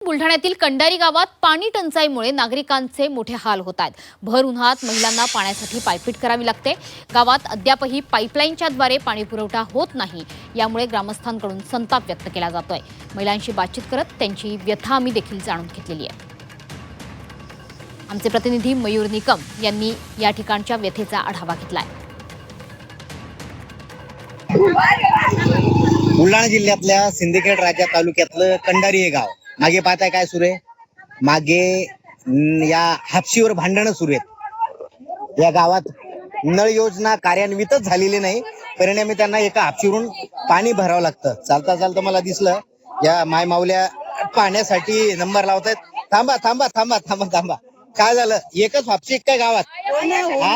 बुलढाण्यातील कंडारी गावात पाणी टंचाईमुळे नागरिकांचे मोठे हाल होत आहेत। भर उन्हात महिलांना पाण्यासाठी पायपीट करावी लागते। गावात अद्यापही पाईपलाईनच्या द्वारे पाणी पुरवठा होत नाही। यामुळे ग्रामस्थांकडून संताप व्यक्त केला जातोय। महिलांशी बातचीत करत त्यांची व्यथा आम्ही देखील जाणून घेतलेली आहे। आमचे प्रतिनिधी मयूर निकम यांनी या ठिकाणच्या व्यथेचा आढावा घेतलाय। बुलढाणा जिल्ह्यातल्या सिंदखेड राजा तालुक्यातलं कंडारी हे गाव। मागे पाहताय काय सुरू आहे? मागे या हापशीवर भांडणं सुरू आहेत। या गावात नळ योजना कार्यान्वितच झालेली नाही, परिणामी त्यांना एका हापशीवरून पाणी भरावं लागतं। चालता चालता मला दिसलं या माय माऊल्या पाण्यासाठी नंबर लावतायत। थांबा थांबा थांबा थांबा थांबा, काय झालं? एकच हापशी काय गावात?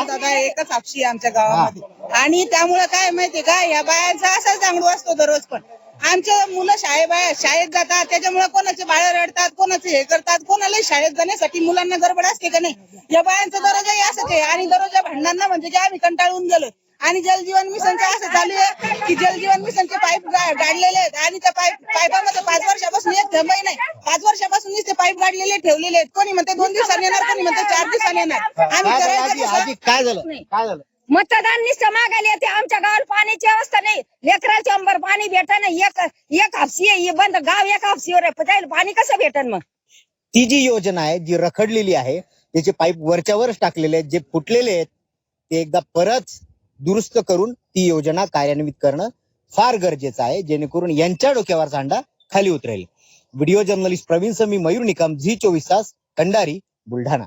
दादा एकच हापशी आमच्या गावामध्ये। आणि त्यामुळे काय माहितीये का, या बायांचा असाच दांगडू असतो दररोज। पण आमच्या मुलं शाळेत जातात, त्याच्यामुळे कोणाचे बाळ रडतात, कोणाचे हे करतात, कोणाला शाळेत जाण्यासाठी मुलांना गडबड असते का नाही। या बायांचं दररोजही असंच आहे। आणि दररोज भांडणांना म्हणजे की आम्ही कंटाळून गेलो। आणि जलजीवन मिशनचं असं चालू आहे की जलजीवन मिशनचे पाईप गाडलेले आहेत आणि त्या पाईपामध्ये 5 वर्षापासून एक थेंबही नाही। 5 वर्षापासून ते पाईप गाडलेले ठेवलेले आहेत। कोणी म्हणते 2 दिवसांनी येणार, कोणी म्हणते 4 दिवसांनी येणार। आम्ही काय झालं? मतदान निष्ठा मागायला येते। आमच्या गावाला पाण्याची व्यवस्था नाही, लेकराला चंबर पाणी भेटा नाही। एक हापशी आहे, बंद गाव एक हापशीवर आहे, पाणी कसं भेटन मग? ती जी योजना आहे जी रखडलेली आहे, त्याचे पाईप वरच्यावरच टाकलेले आहेत, जे फुटलेले आहेत ते एकदा परत दुरुस्त करून ती योजना कार्यान्वित करणं फार गरजेचं आहे, जेणेकरून यांच्या डोक्यावर सांडा खाली उतरेल। व्हिडिओ जर्नलिस्ट प्रवीण समी, मयूर निकम, झी 24 तास, कंडारी, बुलढाणा।